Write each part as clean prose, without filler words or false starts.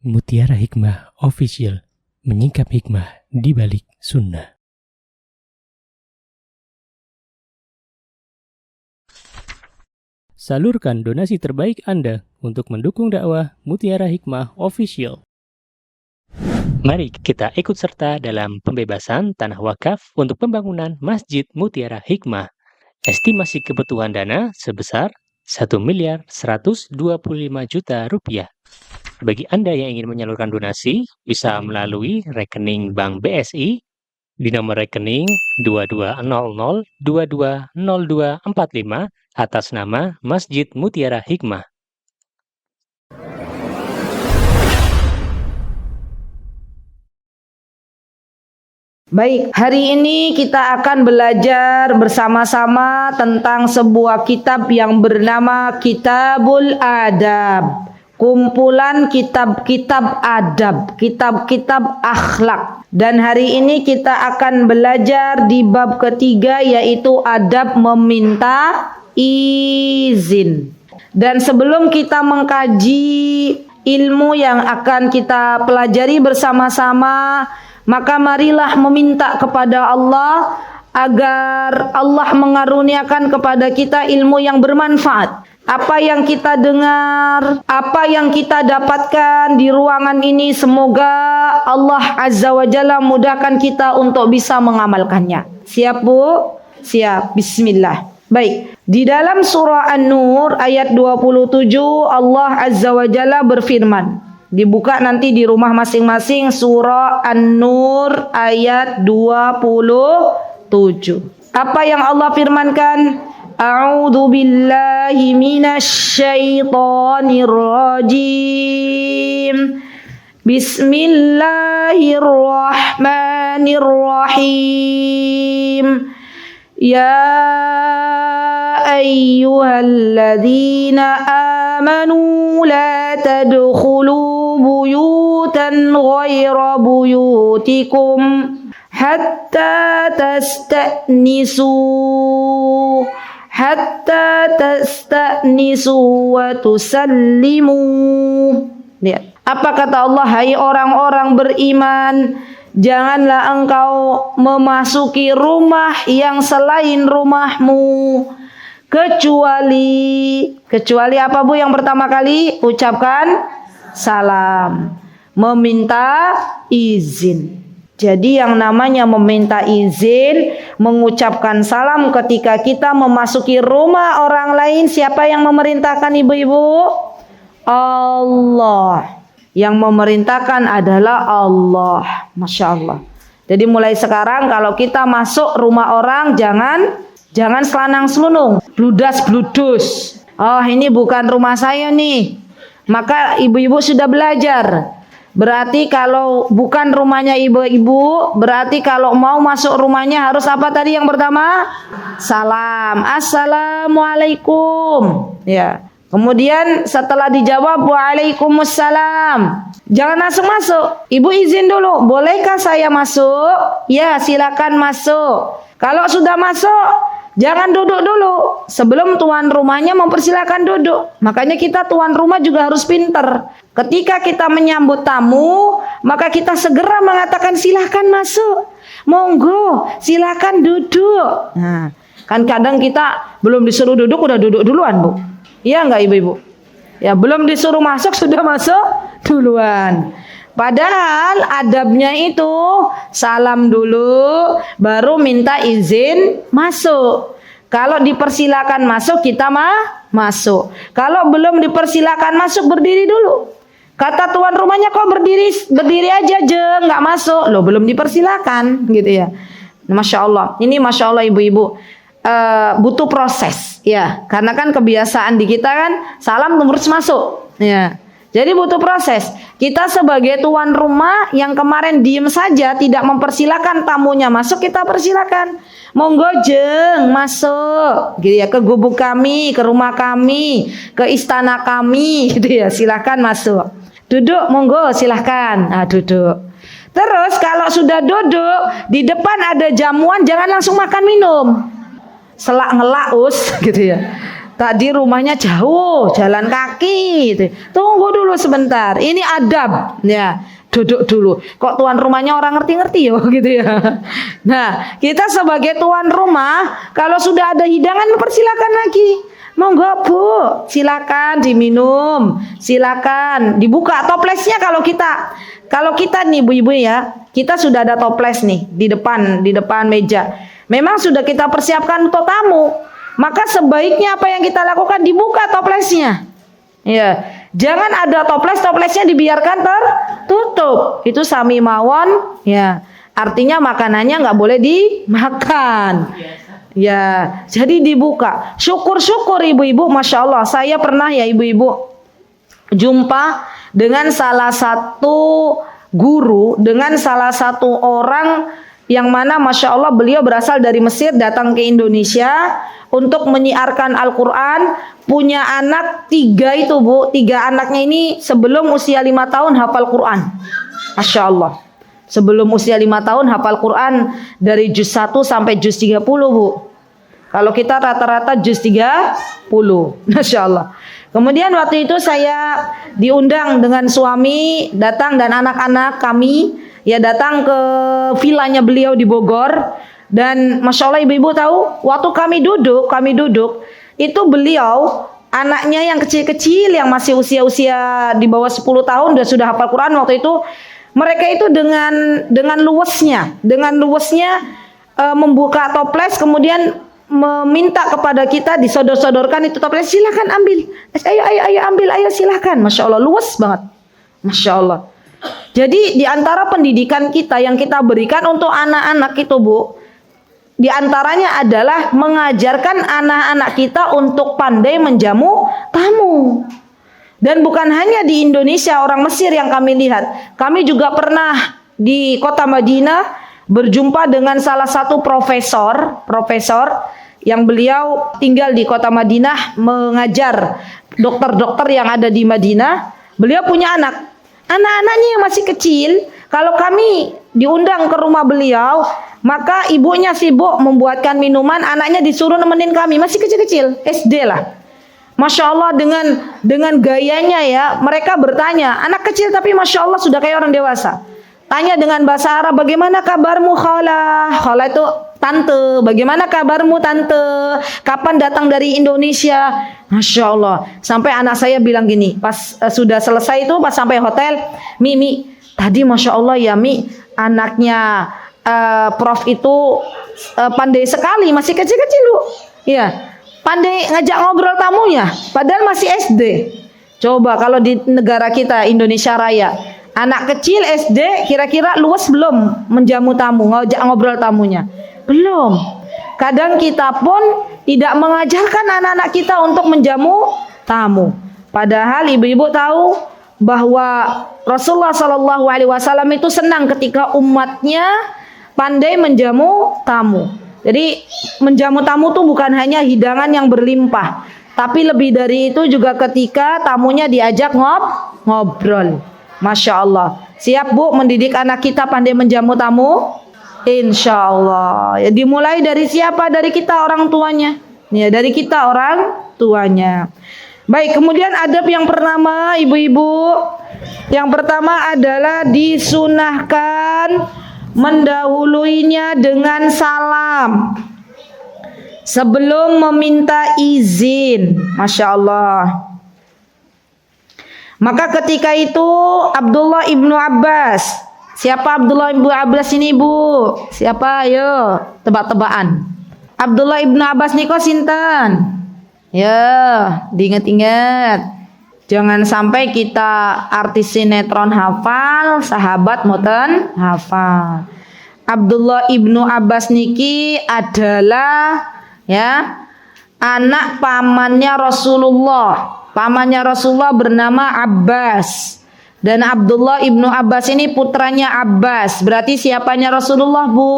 Mutiara Hikmah Official, menyingkap hikmah di balik sunnah. Salurkan donasi terbaik Anda untuk mendukung dakwah Mutiara Hikmah Official. Mari kita ikut serta dalam pembebasan tanah wakaf untuk pembangunan Masjid Mutiara Hikmah. Estimasi kebutuhan dana sebesar Rp1.125.000.000. Bagi Anda yang ingin menyalurkan donasi, bisa melalui rekening Bank BSI di nomor rekening 2200220245 atas nama Masjid Mutiara Hikmah. Baik, hari ini kita akan belajar bersama-sama tentang sebuah kitab yang bernama Kitabul Adab. Kumpulan kitab-kitab adab, kitab-kitab akhlak. Dan hari ini kita akan belajar di bab ketiga, yaitu adab meminta izin. Dan sebelum kita mengkaji ilmu yang akan kita pelajari bersama-sama, maka marilah meminta kepada Allah agar Allah mengaruniakan kepada kita ilmu yang bermanfaat. Apa yang kita dengar, apa yang kita dapatkan di ruangan ini, semoga Allah Azza wa Jalla mudahkan kita untuk bisa mengamalkannya. Siap Bu? Siap. Bismillah. Baik, di dalam surah An-Nur ayat 27 Allah Azza wa Jalla berfirman. Dibuka nanti di rumah masing-masing, surah An-Nur ayat 27. Apa yang Allah firmankan? A'udzu billahi minasy syaithanir rajim. Bismillahirrahmanirrahim. Ya ayyuhalladzina amanu la tadkhulu buyutan ghaira buyutikum hatta tasta'nisu wa tusallimu. Lihat. Apa kata Allah? Hai orang-orang beriman, janganlah engkau memasuki rumah yang selain rumahmu kecuali apa Bu yang pertama kali? Ucapkan salam, meminta izin. Jadi yang namanya meminta izin, mengucapkan salam ketika kita memasuki rumah orang lain, siapa yang memerintahkan ibu-ibu? Allah. Yang memerintahkan adalah Allah. Masya Allah. Jadi mulai sekarang kalau kita masuk rumah orang, jangan selanang selunung, bludas bludus. Oh, ini bukan rumah saya nih. Maka ibu-ibu sudah belajar. Berarti kalau bukan rumahnya ibu-ibu, berarti kalau mau masuk rumahnya harus apa tadi yang pertama? Salam. Assalamualaikum. Ya. Kemudian setelah dijawab waalaikumsalam, jangan langsung masuk. Ibu izin dulu, bolehkah saya masuk? Ya, silakan masuk. Kalau sudah masuk, jangan duduk dulu. Sebelum tuan rumahnya mempersilakan duduk. Makanya kita tuan rumah juga harus pinter. Ketika kita menyambut tamu, maka kita segera mengatakan silakan masuk. Monggo, silakan duduk. Nah, kan kadang kita belum disuruh duduk udah duduk duluan, Bu. Iya enggak ibu-ibu? Ya, belum disuruh masuk sudah masuk duluan. Padahal adabnya itu salam dulu, baru minta izin masuk. Kalau dipersilakan masuk, kita masuk. Kalau belum dipersilakan masuk, berdiri dulu. Kata tuan rumahnya, kok berdiri aja nggak masuk. Loh, belum dipersilakan gitu ya. Masya Allah. Ini Masya Allah ibu-ibu. Butuh proses ya, karena kan kebiasaan di kita kan salam terus masuk ya. Jadi butuh proses. Kita sebagai tuan rumah yang kemarin diem saja tidak mempersilakan tamunya masuk, kita persilakan. Monggo jeng masuk gitu ya, ke gubuk kami, ke rumah kami, ke istana kami gitu ya. Silakan masuk. Duduk monggo silahkan. Nah, duduk. Terus kalau sudah duduk, di depan ada jamuan, jangan langsung makan minum. Selak ngelaus gitu ya. tadi rumahnya jauh, jalan kaki gitu. Tunggu dulu sebentar, ini adab ya. Duduk dulu. Kok tuan rumahnya orang ngerti-ngerti ya gitu ya. Nah, kita sebagai tuan rumah, kalau sudah ada hidangan persilakan lagi. Monggo Bu, silakan diminum, silakan dibuka toplesnya. Kalau kita nih ibu-ibu ya, kita sudah ada toples nih di depan meja. Memang sudah kita persiapkan untuk tamu. Maka sebaiknya apa yang kita lakukan, dibuka toplesnya. Ya, jangan ada toplesnya dibiarkan tertutup. Itu sami mawon, ya. Artinya makanannya nggak boleh dimakan. Ya, jadi dibuka. Syukur-syukur ibu-ibu, masya Allah. Saya pernah ya ibu-ibu jumpa dengan salah satu guru, dengan salah satu orang yang mana masya Allah beliau berasal dari Mesir, datang ke Indonesia untuk menyiarkan Al-Quran. Punya anak 3 itu Bu, 3 anaknya ini sebelum usia 5 tahun hafal Quran. Masya Allah. Sebelum usia 5 tahun hafal Quran dari juz 1 sampai juz 30 Bu. Kalau kita rata-rata juz 30. Masya Allah. Kemudian waktu itu saya diundang dengan suami, datang dan anak-anak kami ya datang ke vilanya beliau di Bogor. Dan masya Allah ibu-ibu tahu, waktu kami duduk itu beliau anaknya yang kecil-kecil yang masih usia-usia di bawah 10 tahun sudah hafal Quran waktu itu. Mereka itu dengan luwesnya membuka toples, kemudian meminta kepada kita disodor-sodorkan itu toples, silakan ambil. Ayo ambil, ayo silakan. Masya Allah, luwes banget. Masya Allah. Jadi di antara pendidikan kita yang kita berikan untuk anak-anak itu Bu, di antaranya adalah mengajarkan anak-anak kita untuk pandai menjamu tamu. Dan bukan hanya di Indonesia, orang Mesir yang kami lihat. Kami juga pernah di kota Madinah berjumpa dengan salah satu profesor yang beliau tinggal di kota Madinah mengajar dokter-dokter yang ada di Madinah. Beliau punya anak-anaknya yang masih kecil. Kalau kami diundang ke rumah beliau, maka ibunya sibuk membuatkan minuman, anaknya disuruh nemenin kami, masih kecil-kecil, SD lah. Masya Allah dengan gayanya ya, mereka bertanya, anak kecil tapi Masya Allah sudah kayak orang dewasa. Tanya dengan bahasa Arab, bagaimana kabarmu khala? Khala itu tante, bagaimana kabarmu tante? Kapan datang dari Indonesia? Masya Allah. Sampai anak saya bilang gini, pas sudah selesai itu, pas sampai hotel, Mi, tadi Masya Allah ya Mi, anaknya Prof itu pandai sekali, masih kecil-kecil lu. Ya, pandai ngajak ngobrol tamunya, padahal masih SD. Coba kalau di negara kita Indonesia Raya, anak kecil SD kira-kira luas belum menjamu tamu, ngajak ngobrol tamunya? Belum. Kadang kita pun tidak mengajarkan anak-anak kita untuk menjamu tamu. Padahal ibu-ibu tahu bahwa Rasulullah SAW itu senang ketika umatnya pandai menjamu tamu. Jadi menjamu tamu itu bukan hanya hidangan yang berlimpah, tapi lebih dari itu juga ketika tamunya diajak ngobrol. Masya Allah. Siap Bu mendidik anak kita pandai menjamu tamu? Insya Allah. Ya, dimulai dari siapa? Dari kita orang tuanya. Ya, dari kita orang tuanya. Baik, kemudian adab yang pertama ibu-ibu. Yang pertama adalah disunahkan mendahuluinya dengan salam sebelum meminta izin. Masya Allah. Maka ketika itu Abdullah ibnu Abbas. Siapa Abdullah ibnu Abbas ini Bu? Siapa? Ayo tebak-tebakan. Abdullah ibnu Abbas niko sinten? Ya, diingat-ingat. Jangan sampai kita artis sinetron hafal, sahabat moten hafal. Abdullah ibnu Abbas niki adalah ya anak pamannya Rasulullah. Pamannya Rasulullah bernama Abbas. Dan Abdullah ibnu Abbas ini putranya Abbas. Berarti siapanya Rasulullah Bu?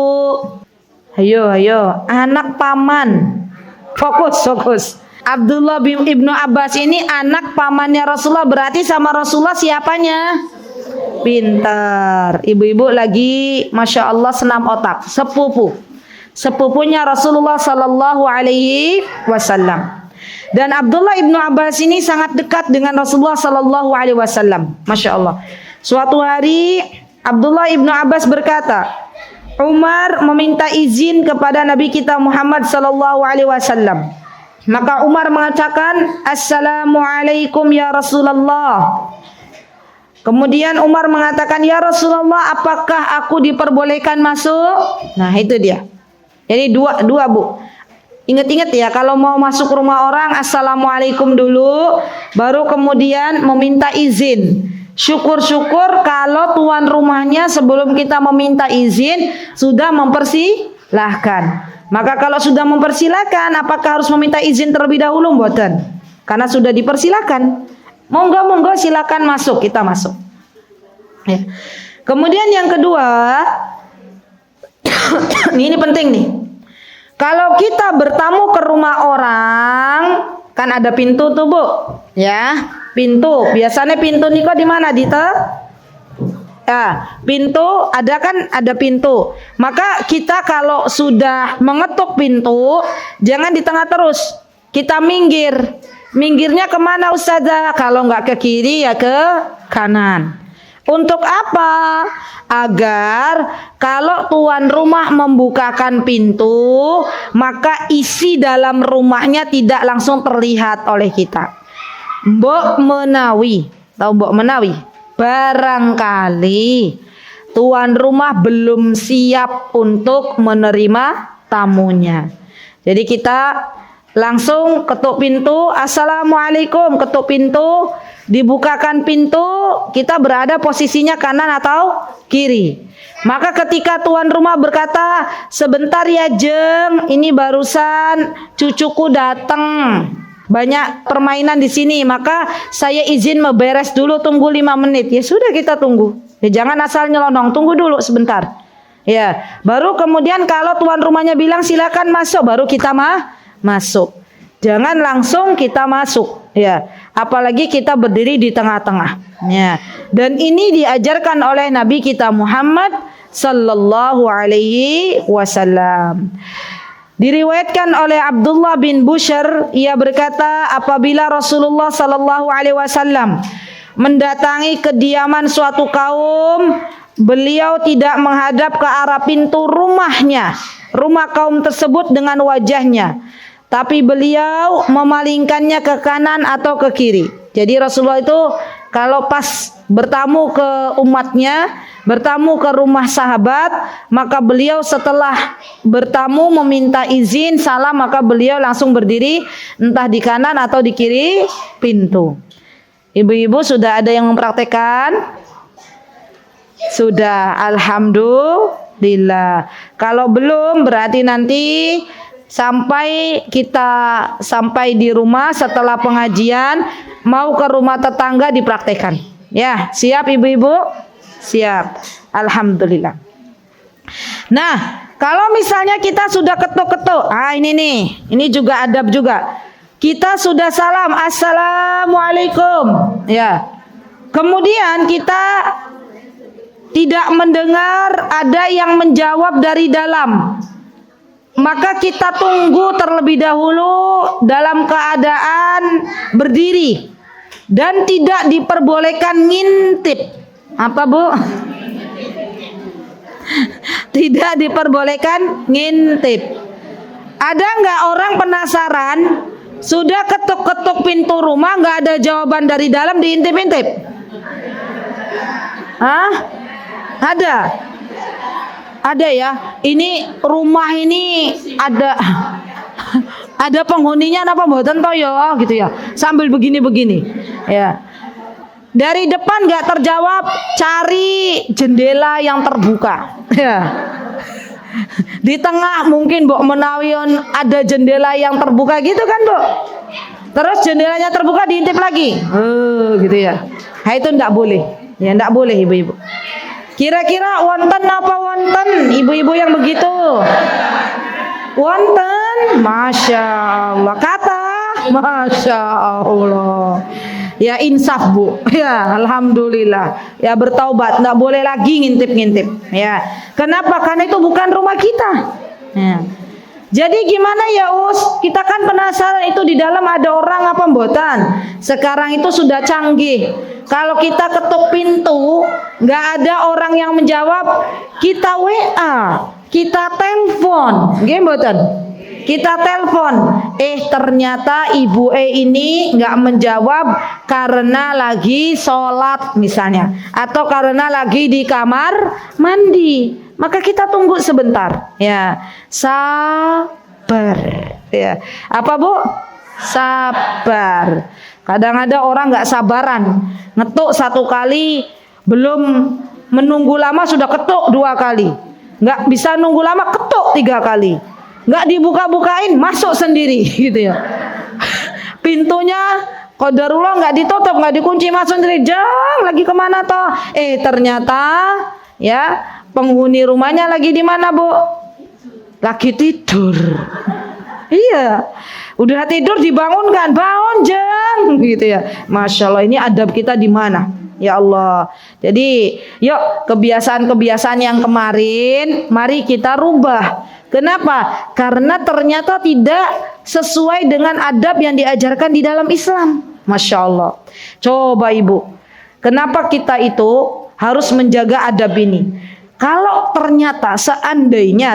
Ayo, anak paman. Fokus. Abdullah ibnu Abbas ini anak pamannya Rasulullah, berarti sama Rasulullah siapanya? Pintar. Ibu-ibu lagi Masya Allah senam otak. Sepupunya Rasulullah Sallallahu Alaihi Wasallam. Dan Abdullah ibnu Abbas ini sangat dekat dengan Rasulullah Sallallahu Alaihi Wasallam. Masya Allah. Suatu hari Abdullah ibnu Abbas berkata, Umar meminta izin kepada Nabi kita Muhammad Sallallahu Alaihi Wasallam. Maka Umar mengatakan, Assalamualaikum ya Rasulullah. Kemudian Umar mengatakan, ya Rasulullah, apakah aku diperbolehkan masuk? Nah itu dia. Jadi dua bu. Ingat-ingat ya, kalau mau masuk rumah orang, Assalamualaikum dulu, baru kemudian meminta izin. Syukur-syukur kalau tuan rumahnya sebelum kita meminta izin sudah mempersilahkan. Maka kalau sudah mempersilahkan, apakah harus meminta izin terlebih dahulu? Mboten. Karena sudah dipersilahkan. Monggo silakan masuk, kita masuk. Ya. Kemudian yang kedua, ini penting nih. Kalau kita bertamu ke rumah orang, kan ada pintu tuh bu, ya pintu. Biasanya pintu niko di mana Dita? Ya, pintu ada pintu. Maka kita kalau sudah mengetuk pintu, jangan di tengah terus. Kita minggir. Minggirnya kemana Ustazah? Kalau nggak ke kiri ya ke kanan. Untuk apa? Agar kalau tuan rumah membukakan pintu, maka isi dalam rumahnya tidak langsung terlihat oleh kita. Mbok menawi, tahu Mbok menawi? Barangkali tuan rumah belum siap untuk menerima tamunya. Jadi kita langsung ketuk pintu, Assalamualaikum, ketuk pintu, dibukakan pintu, kita berada posisinya kanan atau kiri. Maka ketika tuan rumah berkata, sebentar ya Jeng, ini barusan cucuku datang, banyak permainan di sini, maka saya izin memberes dulu, tunggu 5 menit. Ya sudah, kita tunggu. Ya jangan asal nyelonong, tunggu dulu sebentar. Ya, baru kemudian kalau tuan rumahnya bilang silakan masuk, baru kita masuk. Jangan langsung kita masuk, ya. Apalagi kita berdiri di tengah-tengah. Ya. Dan ini diajarkan oleh Nabi kita Muhammad sallallahu alaihi wasallam. Diriwayatkan oleh Abdullah bin Bushr, ia berkata, apabila Rasulullah sallallahu alaihi wasallam mendatangi kediaman suatu kaum, beliau tidak menghadap ke arah pintu rumahnya, rumah kaum tersebut dengan wajahnya, tapi beliau memalingkannya ke kanan atau ke kiri. Jadi Rasulullah itu kalau pas bertamu ke umatnya, bertamu ke rumah sahabat, maka beliau setelah bertamu meminta izin salam, maka beliau langsung berdiri entah di kanan atau di kiri pintu. Ibu-ibu sudah ada yang mempraktekkan? Sudah, alhamdulillah. Kalau belum berarti nanti sampai di rumah setelah pengajian mau ke rumah tetangga dipraktekkan. Ya, siap ibu-ibu? Siap. Alhamdulillah. Nah, kalau misalnya kita sudah ketuk-ketuk, ini nih, ini juga adab juga. Kita sudah salam, assalamualaikum. Ya. Kemudian kita tidak mendengar ada yang menjawab dari dalam, maka kita tunggu terlebih dahulu dalam keadaan berdiri dan tidak diperbolehkan ngintip. Apa bu? Tidak diperbolehkan ngintip. Ada nggak orang penasaran, sudah ketuk-ketuk pintu rumah nggak ada jawaban dari dalam, diintip-intip? Hah? Ada? Ada ya. Ini rumah ini ada penghuninya apa mboten toh ya gitu ya. Sambil begini-begini. Ya. Dari depan nggak terjawab, cari jendela yang terbuka. Ya. Di tengah mungkin Mbok menawion ada jendela yang terbuka gitu kan, Bu? Terus jendelanya terbuka diintip lagi. Gitu ya. Nah, itu enggak boleh. Ya enggak boleh ibu-ibu. Kira-kira wonten apa wonten ibu-ibu yang begitu? Wonten, Masya Allah. Kata, Masya Allah. Ya insaf bu, ya alhamdulillah. Ya bertaubat, nggak boleh lagi ngintip-ngintip. Ya, kenapa? Karena itu bukan rumah kita. Ya. Jadi gimana ya Us? Kita kan penasaran itu di dalam ada orang apa mboten? Sekarang itu sudah canggih. Kalau kita ketuk pintu, nggak ada orang yang menjawab, kita WA, kita telepon, nggih mboten? Kita telepon, ternyata ibu ini nggak menjawab karena lagi sholat misalnya, atau karena lagi di kamar mandi. Maka kita tunggu sebentar, ya, sabar, ya. Apa Bu? Sabar. Kadang ada orang nggak sabaran, ngetuk 1 kali, belum menunggu lama sudah ketuk 2 kali, nggak bisa nunggu lama ketuk 3 kali. Nggak dibuka-bukain, masuk sendiri gitu ya. Pintunya qadarullah nggak ditutup, nggak dikunci, masuk sendiri. Jang, lagi kemana toh? Ternyata ya penghuni rumahnya lagi di mana Bu? Lagi tidur. Iya, udah tidur dibangunkan, bangun Jang, gitu ya. Masya Allah, ini adab kita di mana? Ya Allah. Jadi, yuk kebiasaan-kebiasaan yang kemarin, mari kita rubah. Kenapa? Karena ternyata tidak sesuai dengan adab yang diajarkan di dalam Islam. Masya Allah. Coba Ibu, kenapa kita itu harus menjaga adab ini? Kalau ternyata seandainya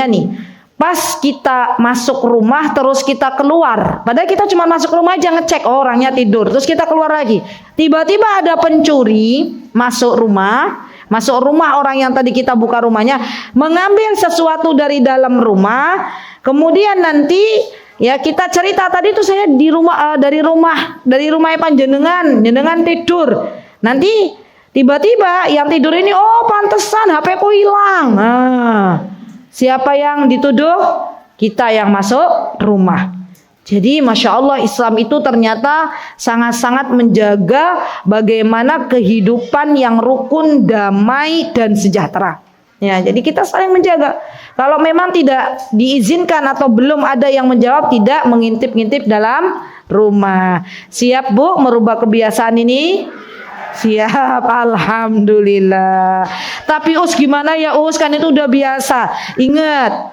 nih, pas kita masuk rumah terus kita keluar, padahal kita cuma masuk rumah aja ngecek orangnya tidur, terus kita keluar lagi, tiba-tiba ada pencuri masuk rumah orang yang tadi kita buka rumahnya, mengambil sesuatu dari dalam rumah, kemudian nanti ya kita cerita tadi itu saya di rumah dari rumah panjenengan tidur, nanti tiba-tiba yang tidur ini, oh pantesan HP ku hilang. Nah, siapa yang dituduh? Kita yang masuk rumah. Jadi Masya Allah, Islam itu ternyata sangat-sangat menjaga bagaimana kehidupan yang rukun, damai, dan sejahtera. Ya, jadi kita saling menjaga. Kalau memang tidak diizinkan atau belum ada yang menjawab, tidak mengintip-ngintip dalam rumah. Siap Bu merubah kebiasaan ini? Siap, alhamdulillah. Tapi Us gimana ya Us, kan itu udah biasa. Ingat,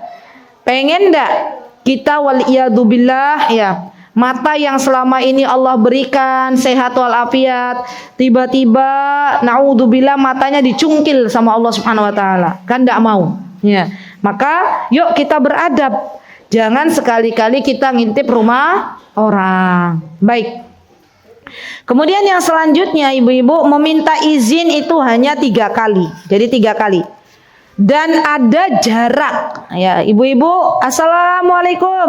pengen ndak kita waliyadzubillah ya, mata yang selama ini Allah berikan sehat walafiat, tiba-tiba naudzubillah matanya dicungkil sama Allah Subhanahu wa taala, kan ndak mau ya. Maka yuk kita beradab, jangan sekali-kali kita ngintip rumah orang. Baik. Kemudian yang selanjutnya ibu-ibu, meminta izin itu hanya 3 kali. Jadi 3 kali. Dan ada jarak. Ya, ibu-ibu, assalamualaikum.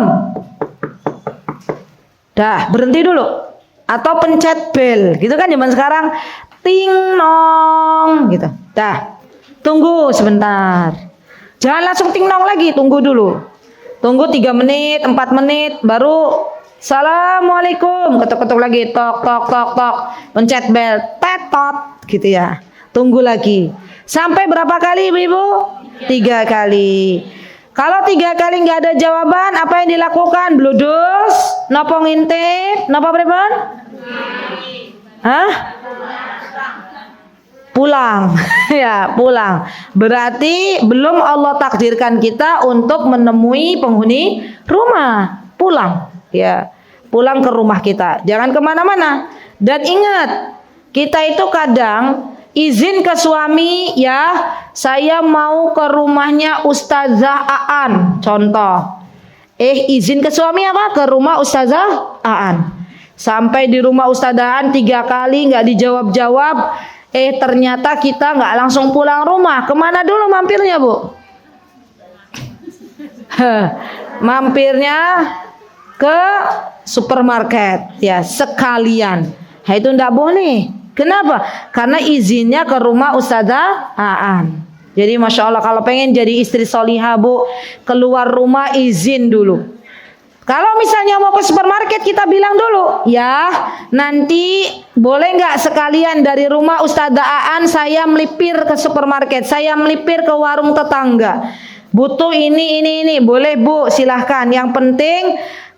Dah, berhenti dulu. Atau pencet bel. Gitu kan zaman sekarang. Ting nong gitu. Dah. Tunggu sebentar. Jangan langsung ting nong lagi, tunggu dulu. Tunggu 3 menit, 4 menit baru assalamualaikum, ketuk-ketuk lagi, tok tok tok tok, pencet bel, tetot, gitu ya. Tunggu lagi. Sampai berapa kali ibu-ibu? 3 kali. Kalau 3 kali nggak ada jawaban, apa yang dilakukan? Bludus, nopo ngintip, nopo pripun? Hah? Pulang. Ya, pulang. Berarti belum Allah takdirkan kita untuk menemui penghuni rumah. Pulang. Ya, pulang ke rumah kita, jangan kemana-mana. Dan ingat, kita itu kadang izin ke suami, ya, saya mau ke rumahnya Ustazah Aan, contoh. Izin ke suami apa? Ke rumah Ustazah Aan. Sampai di rumah Ustazah Aan 3 kali nggak dijawab-jawab. Ternyata kita nggak langsung pulang rumah. Kemana dulu mampirnya Bu? Mampirnya ke supermarket ya sekalian. Nah, itu ndak boleh. Kenapa? Karena izinnya ke rumah Ustazah Aan. Jadi Masya Allah, kalau pengen jadi istri solihah Bu, keluar rumah izin dulu. Kalau misalnya mau ke supermarket, kita bilang dulu, ya nanti boleh nggak sekalian dari rumah Ustazah Aan saya melipir ke supermarket, saya melipir ke warung tetangga, butuh ini, boleh Bu, silahkan. Yang penting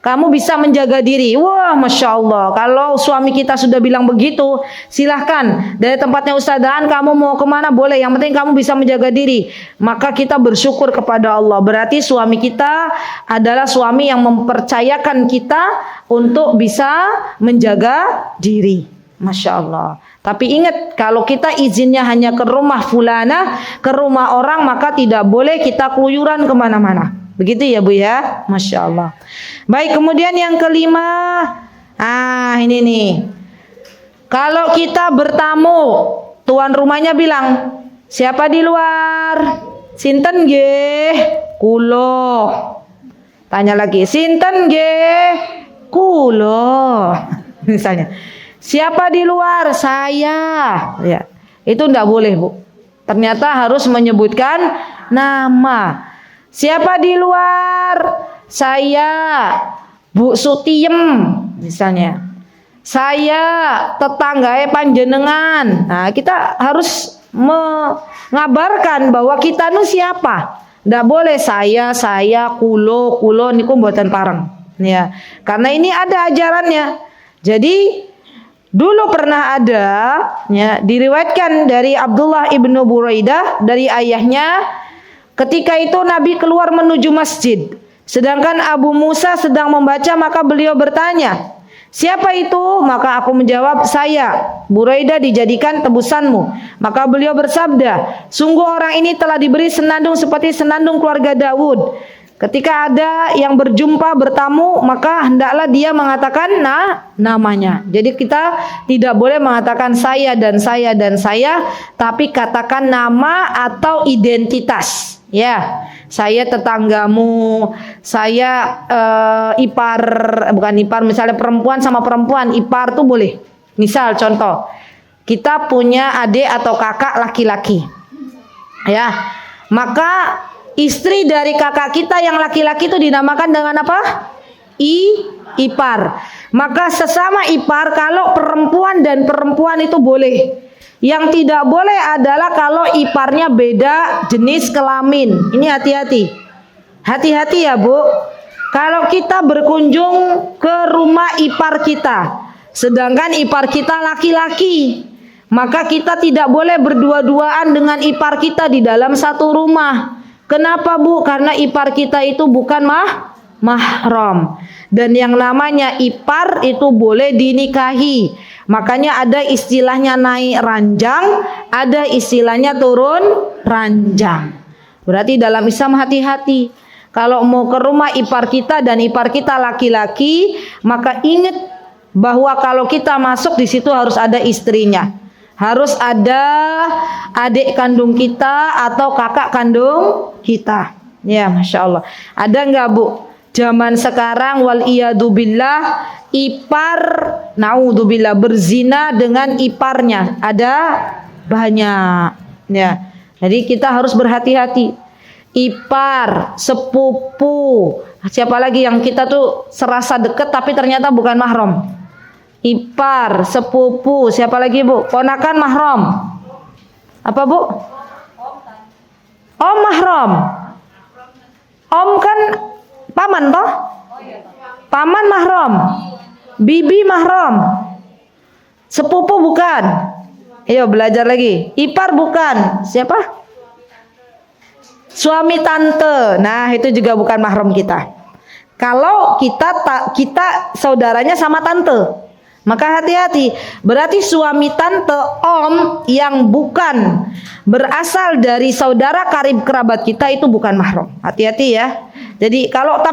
kamu bisa menjaga diri. Wah, Masya Allah. Kalau suami kita sudah bilang begitu, silahkan. Dari tempatnya Ustadzan, kamu mau kemana boleh. Yang penting kamu bisa menjaga diri. Maka kita bersyukur kepada Allah. Berarti suami kita adalah suami yang mempercayakan kita untuk bisa menjaga diri. Masya Allah. Tapi ingat, kalau kita izinnya hanya ke rumah fulana, ke rumah orang, maka tidak boleh kita keluyuran kemana-mana. Begitu ya Bu ya, Masya Allah. Baik, kemudian yang kelima, ini nih. Kalau kita bertamu, tuan rumahnya bilang, siapa di luar? Sinten nggih? Kulo. Tanya lagi, sinten nggih? Kulo. Misalnya, siapa di luar? Saya. Ya, itu enggak boleh Bu. Ternyata harus menyebutkan nama. Siapa di luar? Saya, Bu Sutiem misalnya. Saya tetanggae panjenengan. Nah, kita harus mengabarkan bahwa kita nu siapa. Ndak boleh saya, kulo niku mboten pareng. Ya, karena ini ada ajarannya. Jadi dulu pernah ada, ya, diriwayatkan dari Abdullah ibnu Buraidah dari ayahnya. Ketika itu Nabi keluar menuju masjid. Sedangkan Abu Musa sedang membaca, maka beliau bertanya, siapa itu? Maka aku menjawab, saya. Buraidah dijadikan tebusanmu. Maka beliau bersabda, sungguh orang ini telah diberi senandung seperti senandung keluarga Daud. Ketika ada yang berjumpa bertamu, maka hendaklah dia mengatakan namanya. Jadi kita tidak boleh mengatakan saya dan saya dan saya, tapi katakan nama atau identitas. Ya, saya tetanggamu, saya misalnya perempuan sama perempuan, ipar tuh boleh. Misal contoh, kita punya adik atau kakak laki-laki. Ya, maka istri dari kakak kita yang laki-laki itu dinamakan dengan apa? Ipar. Maka sesama ipar, kalau perempuan dan perempuan itu boleh. Yang tidak boleh adalah kalau iparnya beda jenis kelamin. Ini hati-hati. Hati-hati ya Bu. Kalau kita berkunjung ke rumah ipar kita, sedangkan ipar kita laki-laki, maka kita tidak boleh berdua-duaan dengan ipar kita di dalam satu rumah. Kenapa Bu? Karena ipar kita itu bukan mahram. Dan yang namanya ipar itu boleh dinikahi. Makanya ada istilahnya naik ranjang, ada istilahnya turun ranjang. Berarti dalam Islam hati-hati. Kalau mau ke rumah ipar kita dan ipar kita laki-laki, maka ingat bahwa kalau kita masuk di situ harus ada istrinya. Harus ada adik kandung kita atau kakak kandung kita. Ya, Masya Allah. Ada nggak Bu? Zaman sekarang waliyadzubillah ipar naudzubillah berzina dengan iparnya. Ada banyak. Ya. Jadi kita harus berhati-hati. Ipar, sepupu, siapa lagi yang kita tuh serasa dekat tapi ternyata bukan mahram. Ipar, sepupu, siapa lagi Bu? Ponakan mahram. Apa Bu? Om mahram. Om kan paman toh? Paman mahram. Bibi mahram. Sepupu bukan. Ayo belajar lagi. Ipar bukan. Siapa? Suami tante. Nah, itu juga bukan mahram kita. Kalau kita saudaranya sama tante, maka hati-hati. Berarti suami tante om yang bukan berasal dari saudara karib kerabat kita itu bukan mahram. Hati-hati ya. Jadi kalau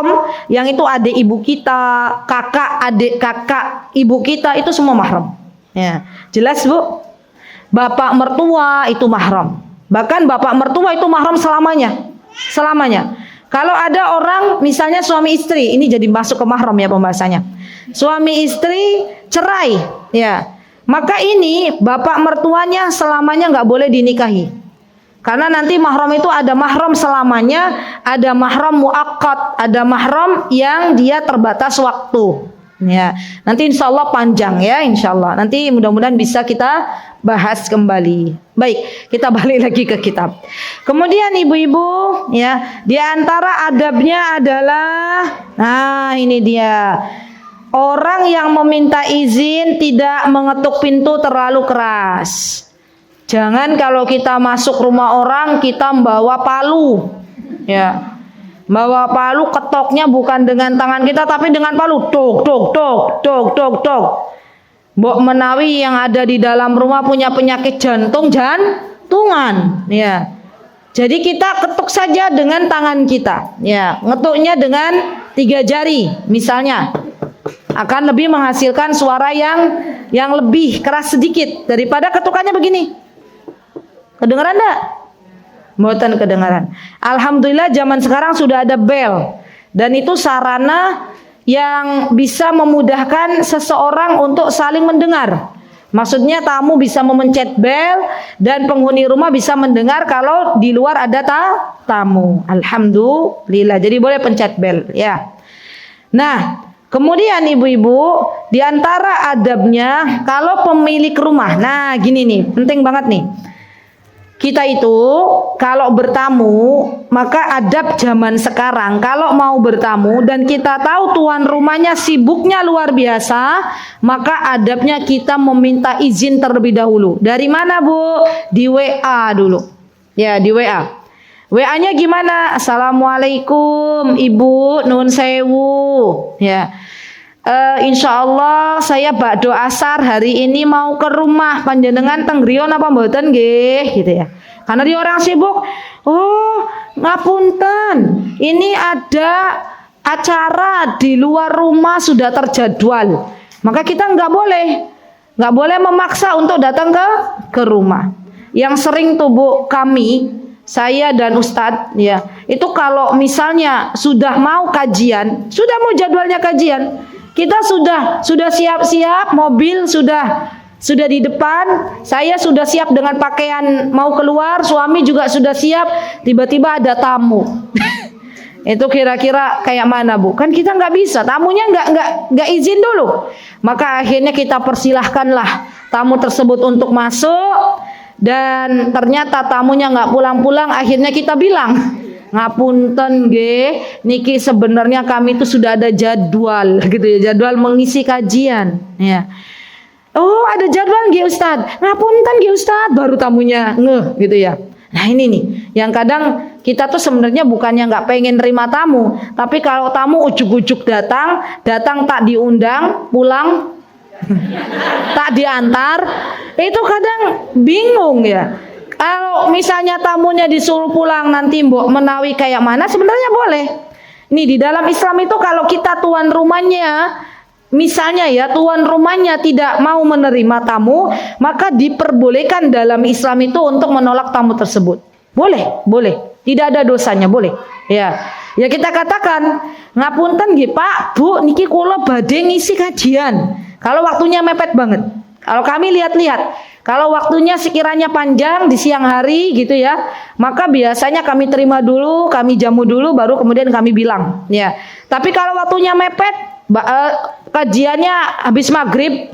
om yang itu adik ibu kita, kakak adik kakak ibu kita itu semua mahram. Ya, jelas Bu? Bapak mertua itu mahram. Bahkan bapak mertua itu mahram selamanya. Selamanya. Kalau ada orang misalnya suami istri, ini jadi masuk ke mahram ya pembahasannya. Suami istri cerai, ya. Maka ini bapak mertuanya selamanya nggak boleh dinikahi. Karena nanti mahram itu ada mahram selamanya, ada mahram muakkad, ada mahram yang dia terbatas waktu. Ya, nanti insya Allah panjang ya, insya Allah. Nanti mudah-mudahan bisa kita bahas kembali. Baik, kita balik lagi ke kitab. Kemudian ibu-ibu, ya, di antara adabnya adalah, nah ini dia, orang yang meminta izin tidak mengetuk pintu terlalu keras. Jangan kalau kita masuk rumah orang kita membawa palu, ya. Bawa palu, ketoknya bukan dengan tangan kita tapi dengan palu. Tok tok tok tok tok tok. Mbok menawi yang ada di dalam rumah punya penyakit jantungan, ya. Jadi kita ketuk saja dengan tangan kita, ya. Ngetuknya dengan 3 jari misalnya. Akan lebih menghasilkan suara yang lebih keras sedikit daripada ketukannya begini. Kedengaran enggak? Mboten kedengaran. Alhamdulillah zaman sekarang sudah ada bel, dan itu sarana yang bisa memudahkan seseorang untuk saling mendengar. Maksudnya tamu bisa memencet bel dan penghuni rumah bisa mendengar kalau di luar ada tamu. Alhamdulillah. Jadi boleh pencet bel, ya. Nah, kemudian ibu-ibu, di antara adabnya kalau pemilik rumah. Nah, gini nih, penting banget nih. Kita itu kalau bertamu, maka adab zaman sekarang kalau mau bertamu dan kita tahu tuan rumahnya sibuknya luar biasa, maka adabnya kita meminta izin terlebih dahulu. Dari mana, Bu? Di WA dulu. Ya, di WA. WA-nya gimana? Assalamualaikum Ibu, nun sewu. Ya. Insya Allah saya bakdo asar hari ini mau ke rumah panjenengan tenggrion apa mboten nggih gitu ya. Karena dia orang sibuk. Oh, ngapunten. Ini ada acara di luar rumah sudah terjadwal. Maka kita nggak boleh memaksa untuk datang ke rumah. Yang sering tuh Bu, kami, saya dan Ustadz ya, itu kalau misalnya sudah mau kajian, sudah mau jadwalnya kajian, kita sudah siap-siap, mobil sudah di depan, saya sudah siap dengan pakaian mau keluar, suami juga sudah siap, tiba-tiba ada tamu. Itu kira-kira kayak mana, Bu? Kan kita nggak bisa, tamunya nggak izin dulu. Maka akhirnya kita persilahkanlah tamu tersebut untuk masuk, dan ternyata tamunya nggak pulang-pulang. Akhirnya kita bilang, ngapunten nggih, niki sebenarnya kami itu sudah ada jadwal gitu ya, jadwal mengisi kajian ya. Oh, ada jadwal nggih Ustaz. Ngapunten nggih Ustaz, baru tamunya ngeh gitu ya. Nah, ini nih yang kadang kita tuh sebenarnya bukannya nggak pengen nerima tamu, tapi kalau tamu ujuk-ujuk datang tak diundang, pulang tak diantar, itu kadang bingung ya. Kalau misalnya tamunya disuruh pulang nanti mbok menawi kayak mana, sebenarnya boleh. Nih di dalam Islam itu kalau kita tuan rumahnya, misalnya ya tuan rumahnya tidak mau menerima tamu, maka diperbolehkan dalam Islam itu untuk menolak tamu tersebut. Boleh. Tidak ada dosanya, boleh. Ya kita katakan, ngapunten nggih Pak, Bu, niki kula badhe ngisi kajian. Kalau waktunya mepet banget. Kalau kami lihat-lihat, kalau waktunya sekiranya panjang di siang hari gitu ya, maka biasanya kami terima dulu, kami jamu dulu, baru kemudian kami bilang ya. Tapi kalau waktunya mepet, kajiannya habis maghrib,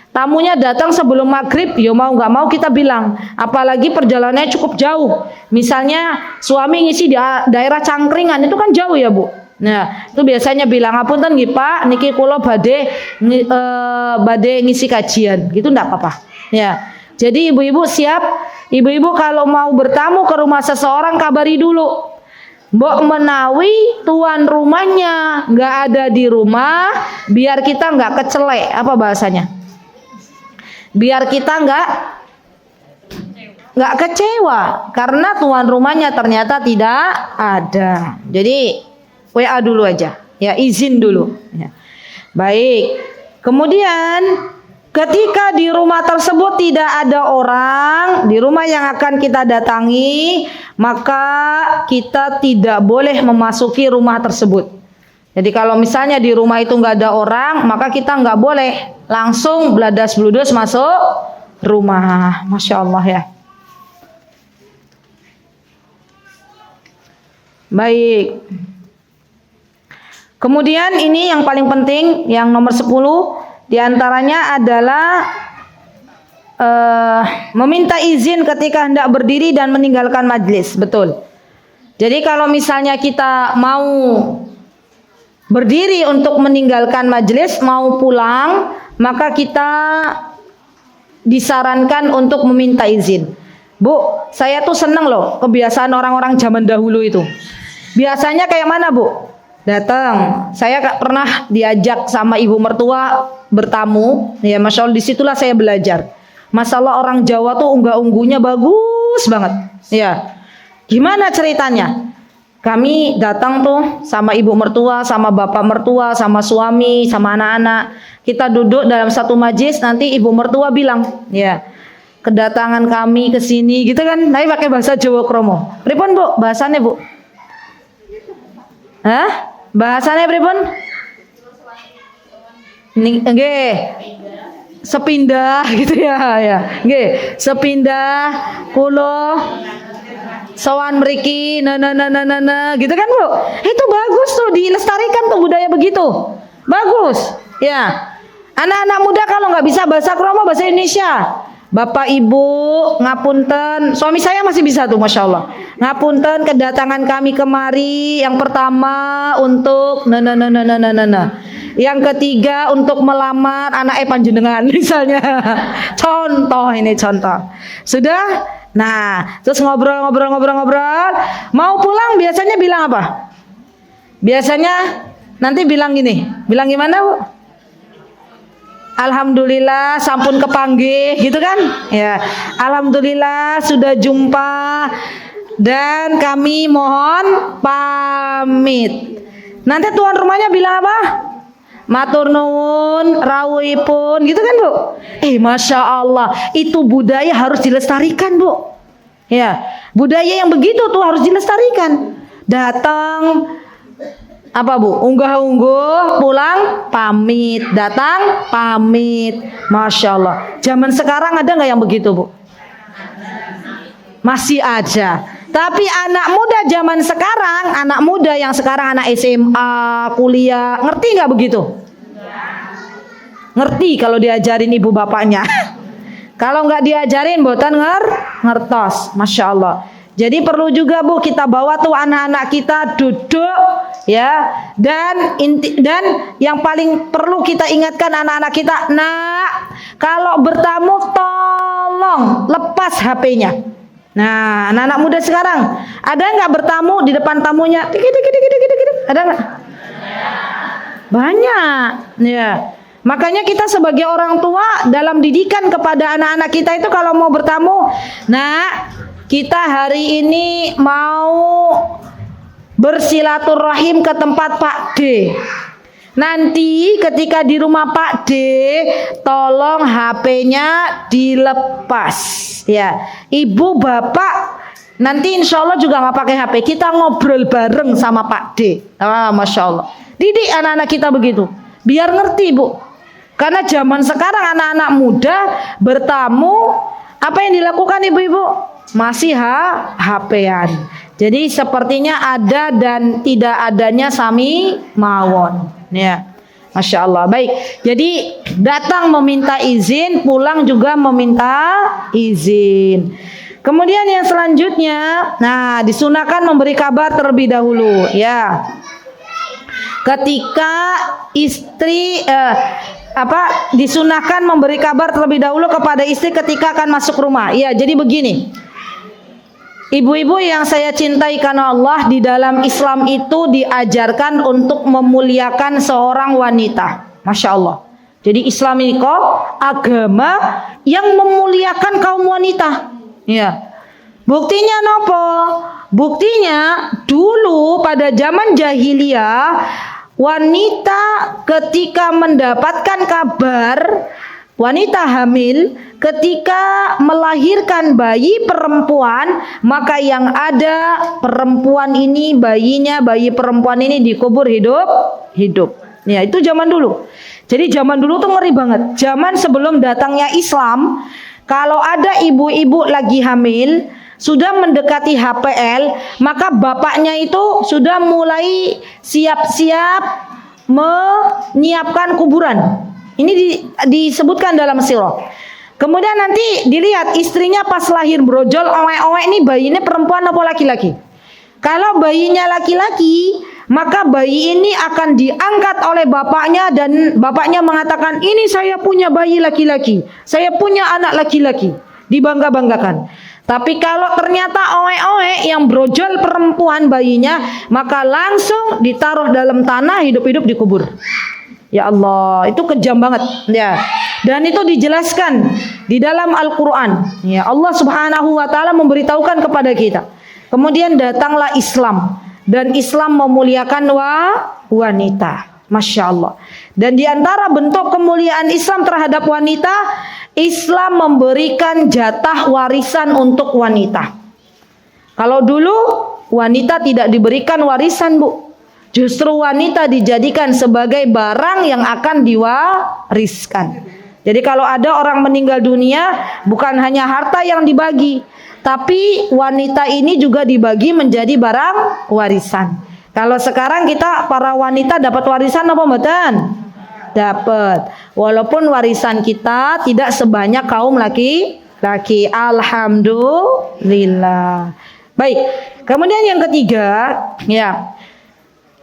tamunya datang sebelum maghrib, ya mau nggak mau kita bilang. Apalagi perjalanannya cukup jauh, misalnya suami ngisi di daerah Cangkringan, itu kan jauh ya Bu. Nah, itu biasanya bilang, ngapunten nggih Pak, niki kula badhe ngisi kajian, gitu enggak apa-apa. Ya. Jadi ibu-ibu siap, ibu-ibu kalau mau bertamu ke rumah seseorang kabari dulu. Mbok menawi tuan rumahnya nggak ada di rumah, biar kita nggak kecelek, apa bahasanya? Biar kita nggak kecewa karena tuan rumahnya ternyata tidak ada. Jadi WA dulu aja, ya izin dulu. Ya. Baik. Kemudian ketika di rumah tersebut tidak ada orang, di rumah yang akan kita datangi, maka kita tidak boleh memasuki rumah tersebut. Jadi kalau misalnya di rumah itu nggak ada orang, maka kita nggak boleh langsung bladas-bludus masuk rumah. Masya Allah ya. Baik. Kemudian ini yang paling penting, yang nomor 10 diantaranya adalah meminta izin ketika hendak berdiri dan meninggalkan majlis. Betul. Jadi kalau misalnya kita mau berdiri untuk meninggalkan majlis, mau pulang, maka kita disarankan untuk meminta izin. Bu, saya tuh seneng loh kebiasaan orang-orang zaman dahulu itu. Biasanya kayak mana, Bu? Datang, saya pernah diajak sama ibu mertua bertamu, ya Masya Allah, disitulah saya belajar. Masalah orang Jawa tuh unggah-ungguhnya bagus banget. Ya, gimana ceritanya? Kami datang tuh sama ibu mertua, sama bapak mertua, sama suami, sama anak-anak. Kita duduk dalam satu majlis, nanti ibu mertua bilang, ya, kedatangan kami ke sini, gitu kan? Tapi pakai bahasa Jawa Kromo. Pripun, Bu? Bahasanya, Bu? Hah? Bahasanya pripun? Nggih. Sepindah gitu ya. Nggih, sepindah kula sowan mriki gitu kan, Bu? Itu bagus tuh, dilestarikan tuh budaya begitu. Bagus. Ya. Anak-anak muda kalau nggak bisa bahasa Kromo, bahasa Indonesia. Bapak Ibu, ngapunten, suami saya masih bisa tuh, Masya Allah. Ngapunten, kedatangan kami kemari yang pertama untuk yang ketiga untuk melamar anak panjenengan misalnya. Contoh ini contoh. Sudah? Nah, terus ngobrol. Mau pulang biasanya bilang apa? Biasanya nanti bilang gini. Bilang gimana, Bu? Alhamdulillah sampun kepanggih gitu kan? Ya. Alhamdulillah sudah jumpa dan kami mohon pamit. Nanti tuan rumahnya bilang apa? Matur nuwun rawuhipun gitu kan, Bu? Masya Allah, itu budaya harus dilestarikan, Bu. Ya, budaya yang begitu tuh harus dilestarikan. Datang apa, Bu? Unggah-ungguh, pulang pamit, datang pamit. Masya Allah. Zaman sekarang ada nggak yang begitu, Bu? Masih ada. Tapi anak muda zaman sekarang, anak muda yang sekarang anak SMA, kuliah, ngerti nggak begitu? Ngerti kalau diajarin ibu bapaknya. Kalau nggak diajarin, botan ngertos. Masya Allah. Jadi perlu juga, Bu, kita bawa tuh anak-anak kita duduk, ya, dan yang paling perlu kita ingatkan anak-anak kita, nak, kalau bertamu tolong lepas HP-nya. Nah, anak-anak muda sekarang ada nggak bertamu di depan tamunya? Ada nggak? Banyak, ya. Makanya kita sebagai orang tua dalam didikan kepada anak-anak kita itu kalau mau bertamu, nah, kita hari ini mau bersilaturahim ke tempat Pak D. Nanti ketika di rumah Pak D, tolong HP-nya dilepas. Ya, ibu bapak nanti insya Allah juga nggak pakai HP. Kita ngobrol bareng sama Pak D. Masya Allah. Didik anak-anak kita begitu, biar ngerti, Bu. Karena zaman sekarang anak-anak muda bertamu, apa yang dilakukan ibu-ibu? Masih HP-an. Jadi sepertinya ada dan tidak adanya sami mawon. Ya, Masya Allah. Baik. Jadi datang meminta izin, pulang juga meminta izin. Kemudian yang selanjutnya, nah, disunahkan memberi kabar terlebih dahulu. Ya. Ketika istri disunahkan memberi kabar terlebih dahulu kepada istri ketika akan masuk rumah. Ya, jadi begini. Ibu-ibu yang saya cintai karena Allah, di dalam Islam itu diajarkan untuk memuliakan seorang wanita. Masya Allah. Jadi Islam ini kok agama yang memuliakan kaum wanita. Ya. Buktinya nopo? Buktinya dulu pada zaman jahiliyah, wanita ketika mendapatkan kabar, wanita hamil ketika melahirkan bayi perempuan, maka yang ada perempuan ini, bayi perempuan ini dikubur hidup. Ya, itu zaman dulu. Jadi zaman dulu tuh ngeri banget. Zaman sebelum datangnya Islam, kalau ada ibu-ibu lagi hamil, sudah mendekati HPL, maka bapaknya itu sudah mulai siap-siap menyiapkan kuburan. Ini disebutkan dalam sirah. Kemudian nanti dilihat istrinya pas lahir brojol, owek-owek, ini bayinya perempuan apa laki-laki. Kalau bayinya laki-laki, maka bayi ini akan diangkat oleh bapaknya dan bapaknya mengatakan, ini saya punya bayi laki-laki, saya punya anak laki-laki, dibangga-banggakan. Tapi kalau ternyata owek-owek yang brojol perempuan bayinya, maka langsung ditaruh dalam tanah, hidup-hidup dikubur. Ya Allah, itu kejam banget ya. Dan itu dijelaskan di dalam Al-Qur'an. Ya, Allah Subhanahu wa taala memberitahukan kepada kita. Kemudian datanglah Islam dan Islam memuliakan wanita. Masya Allah. Dan di antara bentuk kemuliaan Islam terhadap wanita, Islam memberikan jatah warisan untuk wanita. Kalau dulu wanita tidak diberikan warisan, Bu. Justru wanita dijadikan sebagai barang yang akan diwariskan. Jadi kalau ada orang meninggal dunia, bukan hanya harta yang dibagi, tapi wanita ini juga dibagi menjadi barang warisan. Kalau sekarang kita para wanita dapat warisan apa mboten? Dapat. Walaupun warisan kita tidak sebanyak kaum laki-laki. Alhamdulillah. Baik. Kemudian yang ketiga, ya.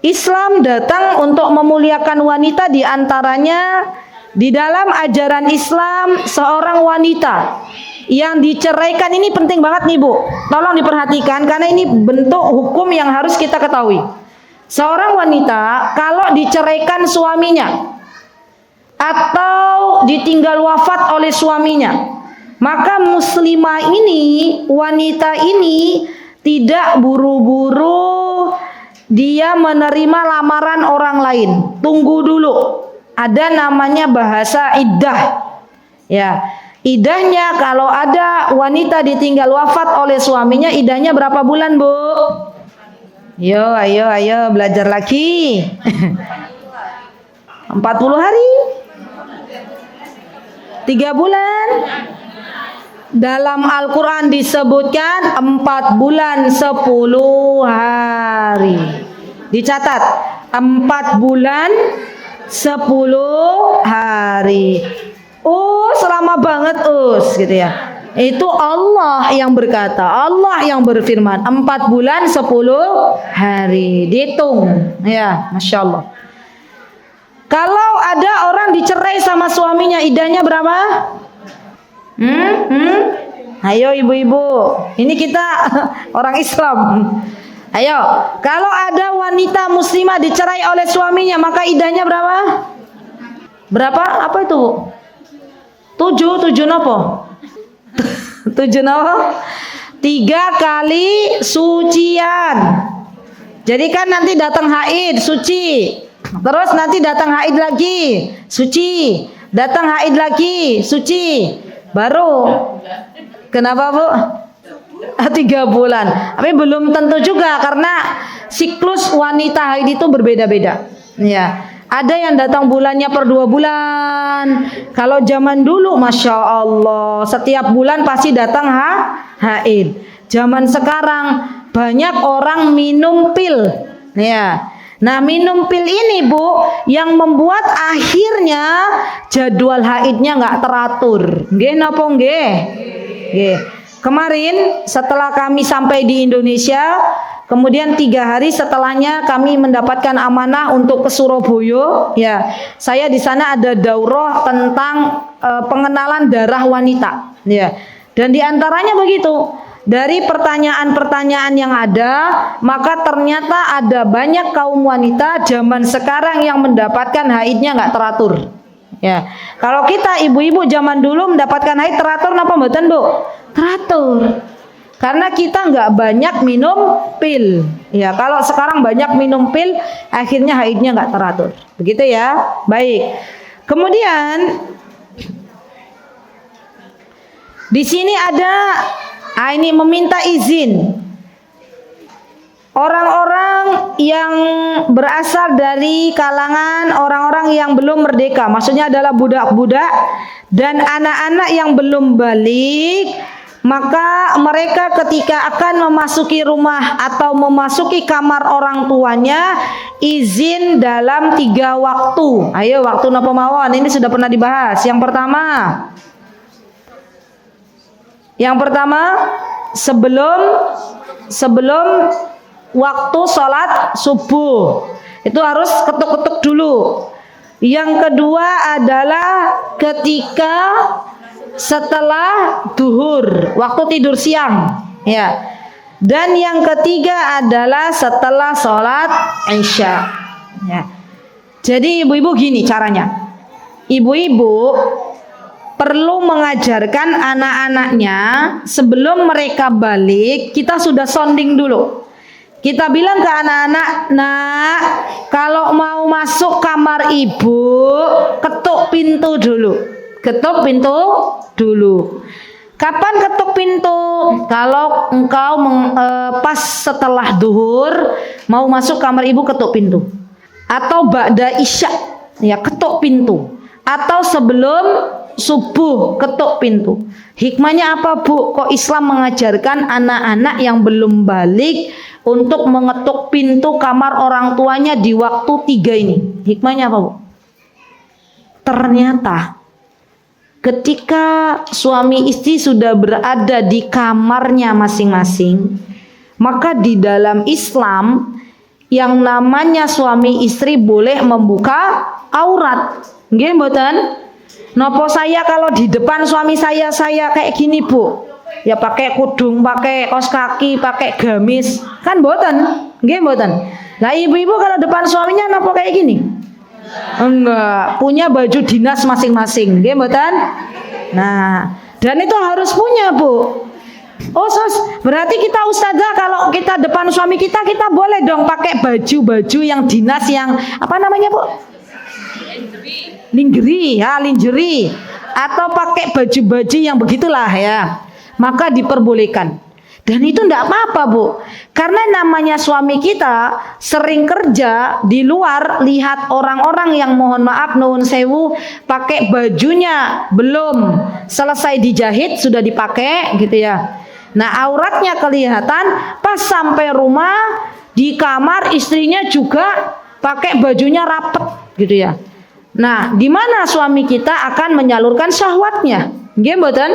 Islam datang untuk memuliakan wanita, di antaranya di dalam ajaran Islam seorang wanita yang diceraikan ini penting banget nih Bu. Tolong diperhatikan karena ini bentuk hukum yang harus kita ketahui. Seorang wanita kalau diceraikan suaminya atau ditinggal wafat oleh suaminya, maka muslimah ini, wanita ini tidak buru-buru dia menerima lamaran orang lain. Tunggu dulu. Ada namanya bahasa iddah. Ya, iddahnya kalau ada wanita ditinggal wafat oleh suaminya, iddahnya berapa bulan, Bu? Ayo belajar lagi. 40 hari? 3 bulan? Dalam Al-Quran disebutkan 4 bulan 10 hari. Dicatat 4 bulan 10 hari. Selama banget gitu ya. Itu Allah yang berkata, Allah yang berfirman 4 bulan 10 hari. Dihitung ya, Masya Allah. Kalau ada orang dicerai sama suaminya, iddahnya berapa? Ayo ibu-ibu, ini kita orang Islam. Ayo, kalau ada wanita muslimah dicerai oleh suaminya, maka iddahnya berapa? Berapa? Apa itu? 7 nopo? 7 nopo? 3 kali sucian. Jadi kan nanti datang haid, suci. Terus nanti datang haid lagi, suci. Datang haid lagi, suci. Baru kenapa Bu? 3 bulan. Tapi belum tentu juga karena siklus wanita haid itu berbeda-beda. Ya, ada yang datang bulannya per 2 bulan. Kalau zaman dulu, Masya Allah, setiap bulan pasti datang haid. Zaman sekarang banyak orang minum pil. Ya. Nah, minum pil ini Bu yang membuat akhirnya jadwal haidnya nggak teratur. Nggih napa nggih? Nggih. Kemarin setelah kami sampai di Indonesia, kemudian 3 hari setelahnya kami mendapatkan amanah untuk ke Surabaya. Ya, saya di sana ada daurah tentang pengenalan darah wanita. Ya, dan diantaranya begitu. Dari pertanyaan-pertanyaan yang ada, maka ternyata ada banyak kaum wanita zaman sekarang yang mendapatkan haidnya nggak teratur. Ya, kalau kita ibu-ibu zaman dulu mendapatkan haid teratur, napa mboten Bu? Teratur. Karena kita nggak banyak minum pil. Ya, kalau sekarang banyak minum pil, akhirnya haidnya nggak teratur. Begitu ya. Baik. Kemudian di sini ada ini meminta izin. Orang-orang yang berasal dari kalangan orang-orang yang belum merdeka, maksudnya adalah budak-budak dan anak-anak yang belum balik, maka mereka ketika akan memasuki rumah atau memasuki kamar orang tuanya izin dalam 3 waktu. Ayo, waktu napa mawon? Ini sudah pernah dibahas. Yang pertama sebelum waktu sholat subuh itu harus ketuk-ketuk dulu. Yang kedua adalah ketika setelah duhur, waktu tidur siang, ya. Dan yang ketiga adalah setelah sholat isya, ya. Jadi ibu-ibu gini caranya. Ibu-ibu perlu mengajarkan anak-anaknya sebelum mereka balik, kita sudah sounding dulu. Kita bilang ke anak-anak, nak, kalau mau masuk kamar ibu, ketuk pintu dulu. Ketuk pintu dulu. Kapan ketuk pintu? Kalau engkau pas setelah duhur mau masuk kamar ibu, ketuk pintu. Atau ba'da isya, ya ketuk pintu. Atau sebelum subuh ketuk pintu. Hikmahnya apa, Bu? Kok Islam mengajarkan anak-anak yang belum balik untuk mengetuk pintu kamar orang tuanya di waktu 3 ini? Hikmahnya apa, Bu? Ternyata ketika suami istri sudah berada di kamarnya masing-masing, maka di dalam Islam yang namanya suami istri boleh membuka aurat. Nggih mboten? Nopo saya kalau di depan suami saya kayak gini, Bu? Ya pakai kudung, pakai kaos kaki, pakai gamis. Kan mboten? Nggih mboten? Lah ibu-ibu kalau depan suaminya nopo kayak gini? Enggak, punya baju dinas masing-masing, nggih mboten? Nah, dan itu harus punya, Bu. Oh, berarti kita ustazah kalau kita depan suami kita boleh dong pakai baju-baju yang dinas yang apa namanya, Bu? Lingerie, ya, lingerie. Atau pakai baju-baju yang begitulah ya. Maka diperbolehkan. Dan itu tidak apa-apa, Bu. Karena namanya suami kita sering kerja di luar, lihat orang-orang yang mohon maaf nuwun sewu pakai bajunya belum selesai dijahit sudah dipakai gitu ya. Nah, auratnya kelihatan, pas sampai rumah di kamar istrinya juga pakai bajunya rapet gitu ya. Nah, di mana suami kita akan menyalurkan syahwatnya? Nggih mboten?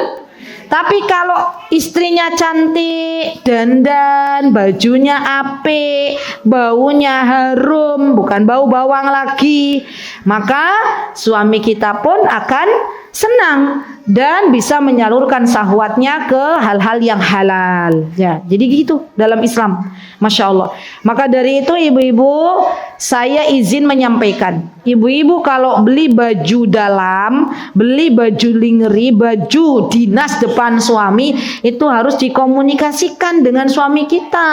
Tapi kalau istrinya cantik, dandan, bajunya apik, baunya harum, bukan bau bawang lagi, maka suami kita pun akan senang dan bisa menyalurkan syahwatnya ke hal-hal yang halal. Ya, jadi gitu dalam Islam. Masya Allah. Maka dari itu ibu-ibu, saya izin menyampaikan. Ibu-ibu kalau beli baju dalam, beli baju lingerie, baju dinas depan suami, itu harus dikomunikasikan dengan suami kita.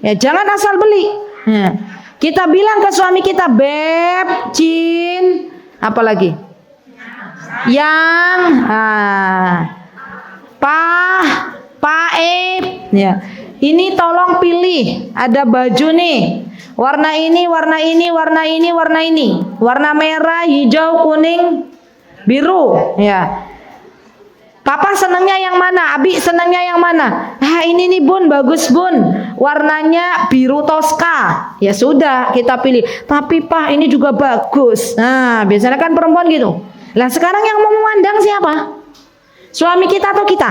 Ya, jangan asal beli. Ya. Kita bilang ke suami kita, Beb, Cin, apa lagi? Yang Pak ya. Ini tolong pilih, ada baju nih. Warna ini, warna ini, warna ini, warna ini. Warna merah, hijau, kuning, biru, ya. Papa senangnya yang mana? Abi senangnya yang mana? Ini nih Bun, bagus Bun. Warnanya biru toska. Ya sudah, kita pilih. Tapi Pak, ini juga bagus. Nah, biasanya kan perempuan gitu. Lah sekarang yang mau memandang siapa? Suami kita atau kita?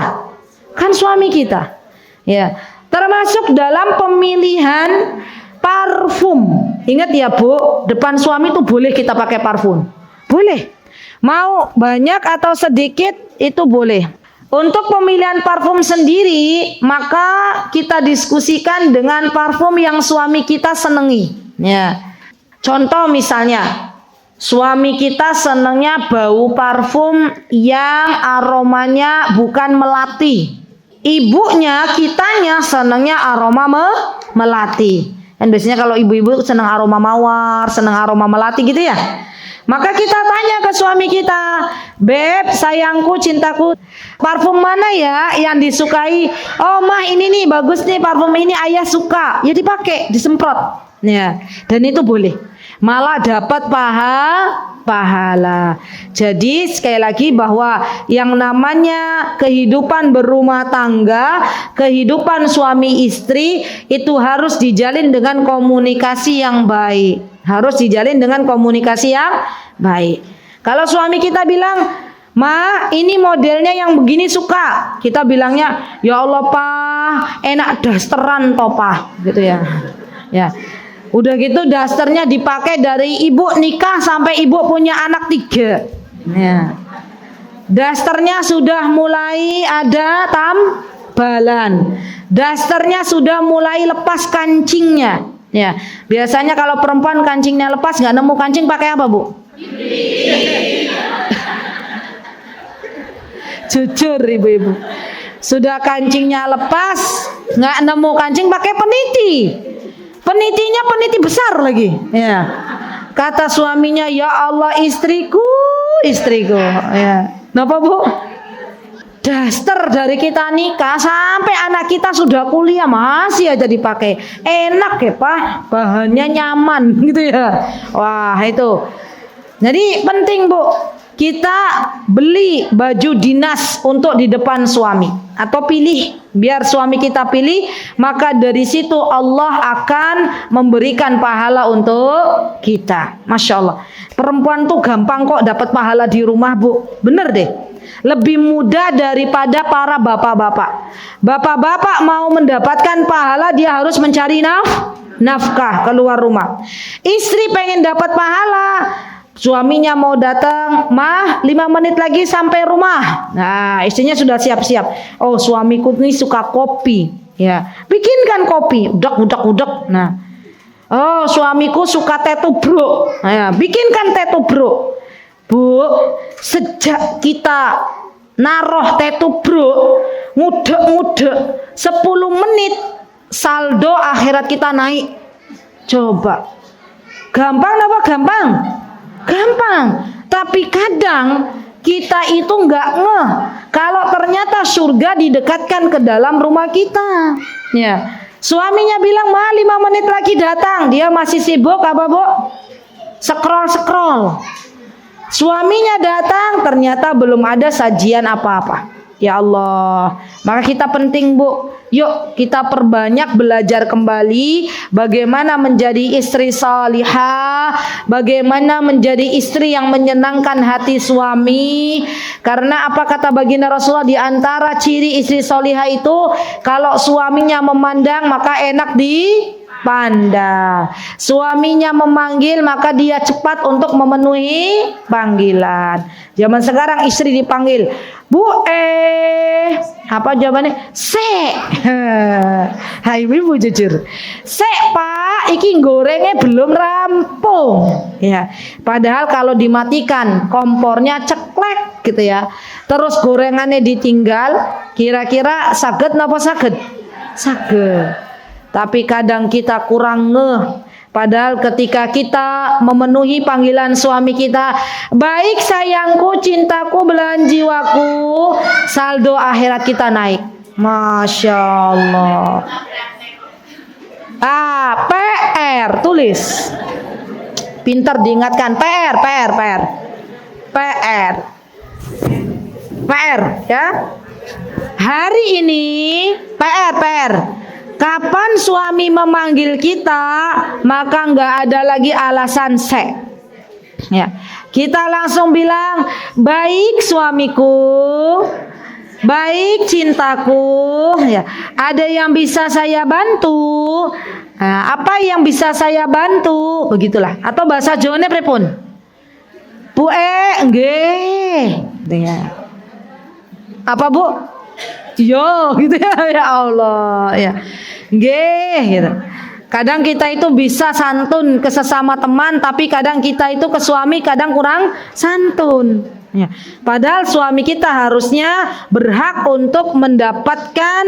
Kan suami kita. Ya, termasuk dalam pemilihan parfum. Ingat ya Bu, depan suami itu boleh kita pakai parfum. Boleh. Mau banyak atau sedikit itu boleh. Untuk pemilihan parfum sendiri, maka kita diskusikan dengan parfum yang suami kita senangi. Ya. Contoh misalnya, suami kita senangnya bau parfum yang aromanya bukan melati. Ibunya, kitanya senangnya aroma melati. Dan biasanya kalau ibu-ibu senang aroma mawar, senang aroma melati gitu ya. Maka kita tanya ke suami kita, Beb, sayangku, cintaku, parfum mana ya yang disukai? Oh mah ini nih bagus nih parfum ini ayah suka. Ya dipakai, disemprot. Ya, dan itu boleh. Malah dapat pahala. Jadi sekali lagi bahwa yang namanya kehidupan berumah tangga, kehidupan suami istri itu harus dijalin dengan komunikasi yang baik. Harus dijalin dengan komunikasi yang baik. Kalau suami kita bilang, "Ma, ini modelnya yang begini suka." Kita bilangnya, "Ya Allah, Pak, enak dasteran toh, Pak." Gitu ya. Ya. Udah gitu dasternya dipakai dari ibu nikah sampai ibu punya anak 3. Ya. Dasternya sudah mulai ada tambalan. Dasternya sudah mulai lepas kancingnya. Ya. Biasanya kalau perempuan kancingnya lepas, nggak nemu kancing pakai apa, Bu? Jujur ibu-ibu. Sudah kancingnya lepas, nggak nemu kancing pakai peniti. Penitinya peniti besar lagi. Ya. Kata suaminya, "Ya Allah, istriku, istriku." Ya. Kenapa, Bu? Daster dari kita nikah sampai anak kita sudah kuliah masih aja dipakai. Enak ya, Pak. Bahannya nyaman gitu ya. Wah, itu. Jadi penting, Bu, kita beli baju dinas untuk di depan suami atau pilih, biar suami kita pilih, maka dari situ Allah akan memberikan pahala untuk kita. Masya Allah, perempuan tuh gampang kok dapat pahala di rumah, Bu. Bener deh, lebih mudah daripada para bapak-bapak. Bapak-bapak mau mendapatkan pahala, dia harus mencari nafkah keluar rumah. Istri pengen dapat pahala, suaminya mau datang, "Mah, 5 menit lagi sampai rumah." Nah, istrinya sudah siap-siap. "Oh, suamiku ini suka kopi." Ya, bikinkan kopi, udak. Nah, "Oh, suamiku suka teh tubruk." Nah, ya, bikinkan teh tubruk. Bu, sejak kita naruh teh tubruk, ngudek 10 menit, saldo akhirat kita naik. Coba, gampang apa gampang? Gampang, tapi kadang kita itu nggak ngeh kalau ternyata surga didekatkan ke dalam rumah kita. Ya, suaminya bilang, "Ma, 5 menit lagi datang." Dia masih sibuk apa, Bu? Scroll. Suaminya datang, ternyata belum ada sajian apa-apa. Ya Allah, maka kita penting, Bu. Yuk kita perbanyak belajar kembali bagaimana menjadi istri salihah, bagaimana menjadi istri yang menyenangkan hati suami. Karena apa kata baginda Rasulullah, di antara ciri istri salihah itu kalau suaminya memandang maka enak dipandang. Suaminya memanggil maka dia cepat untuk memenuhi panggilan. Zaman sekarang istri dipanggil, "Bu, apa jawabannya? Se." Hai ibu jujur. "Se, Pak, iki gorengnya belum rampung." Ya, padahal kalau dimatikan kompornya ceklek gitu ya. Terus gorengannya ditinggal, kira-kira saged napa saged? Saged. Tapi kadang kita kurang ngeh. Padahal ketika kita memenuhi panggilan suami kita, "Baik sayangku, cintaku, belahan jiwaku," saldo akhirat kita naik. Masya Allah. PR, tulis. Pintar diingatkan, PR ya. Hari ini PR. Kapan suami memanggil kita, maka nggak ada lagi alasan se. Ya, kita langsung bilang, "Baik suamiku, baik cintaku, ya, ada yang bisa saya bantu? Nah, apa yang bisa saya bantu?" Begitulah. Atau bahasa Jawane pripun? "Bu, nggih." Ya. Apa, Bu? Yo, gitu ya. Ya Allah, ya. Nggih, gitu. Kadang kita itu bisa santun ke sesama teman, tapi kadang kita itu ke suami kadang kurang santun. Ya. Padahal suami kita harusnya berhak untuk mendapatkan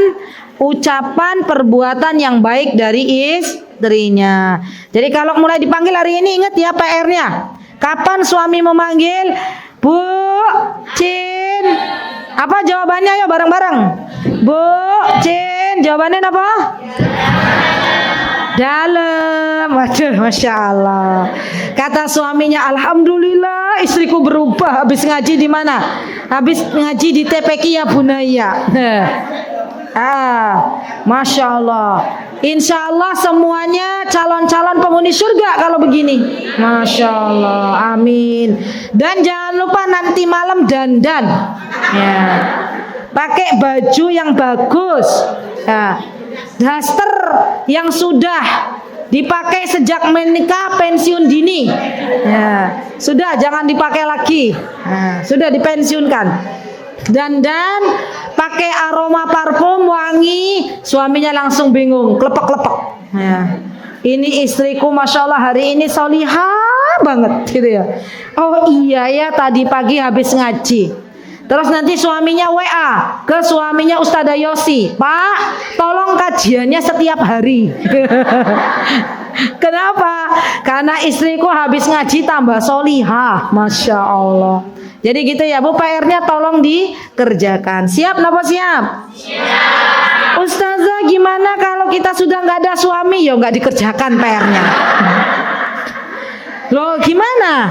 ucapan perbuatan yang baik dari istrinya. Jadi kalau mulai dipanggil hari ini, ingat ya PR-nya. Kapan suami memanggil, "Bu, Cin," apa jawabannya? Ayo bareng-bareng. "Bu, Cin," jawabannya apa? Dalam. Waduh, Masya Allah. Kata suaminya, alhamdulillah istriku berubah. Habis ngaji di mana? Habis ngaji di TPQ ya Bunaya. Masya Allah. Insya Allah semuanya calon-calon penghuni surga kalau begini. Masya Allah, amin. Dan jangan lupa nanti malam dandan, ya. Pakai baju yang bagus, ya. Daster yang sudah dipakai sejak menikah pensiun dini, ya. Sudah jangan dipakai lagi, sudah dipensiunkan. Dan pakai aroma parfum wangi, suaminya langsung bingung, klepek-klepek. Ya. Ini istriku Masya Allah hari ini solihah banget gitu ya. Oh iya ya, tadi pagi habis ngaji. Terus nanti suaminya WA ke suaminya Ustadzah Yosi, Pak tolong kajiannya setiap hari. Kenapa? Karena istriku habis ngaji tambah solihah. Masya Allah. Jadi gitu ya Bu, PR-nya tolong dikerjakan. Siap napa siap? Siap. Ustazah gimana kalau kita sudah nggak ada suami? Ya nggak dikerjakan PR-nya. Loh gimana?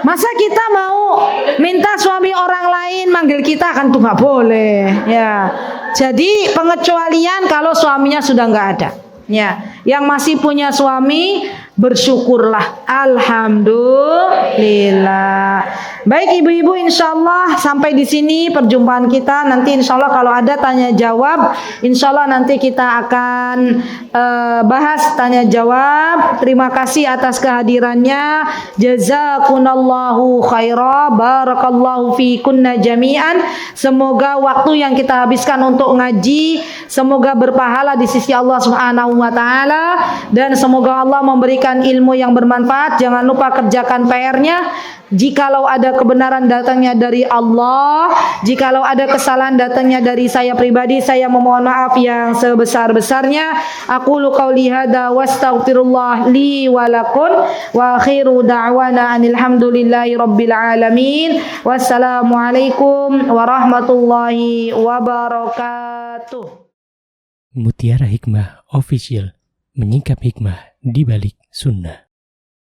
Masa kita mau minta suami orang lain manggil kita, kan tuh nggak boleh ya. Jadi pengecualian kalau suaminya sudah nggak ada. Ya, yang masih punya suami bersyukurlah, alhamdulillah. Baik ibu-ibu, insya Allah sampai di sini perjumpaan kita. Nanti insya Allah kalau ada tanya jawab, insya Allah nanti kita akan bahas tanya jawab. Terima kasih atas kehadirannya. Jazakunallahu khaira, barakallahu fikunna jami'an. Semoga waktu yang kita habiskan untuk ngaji semoga berpahala di sisi Allah Subhanahu wa taala, dan semoga Allah memberikan ilmu yang bermanfaat. Jangan lupa kerjakan PR-nya. Jikalau ada kebenaran datangnya dari Allah, jikalau ada kesalahan datangnya dari saya pribadi, saya memohon maaf yang sebesar-besarnya. Aqulu qauli hadza wastaghfirullah li wa lakum wa akhiru da'wana anil hamdulillahi rabbil alamin. Wassalamualaikum warahmatullahi wabarakatuh. Mutiara Hikmah Official, menyingkap hikmah di balik sunnah.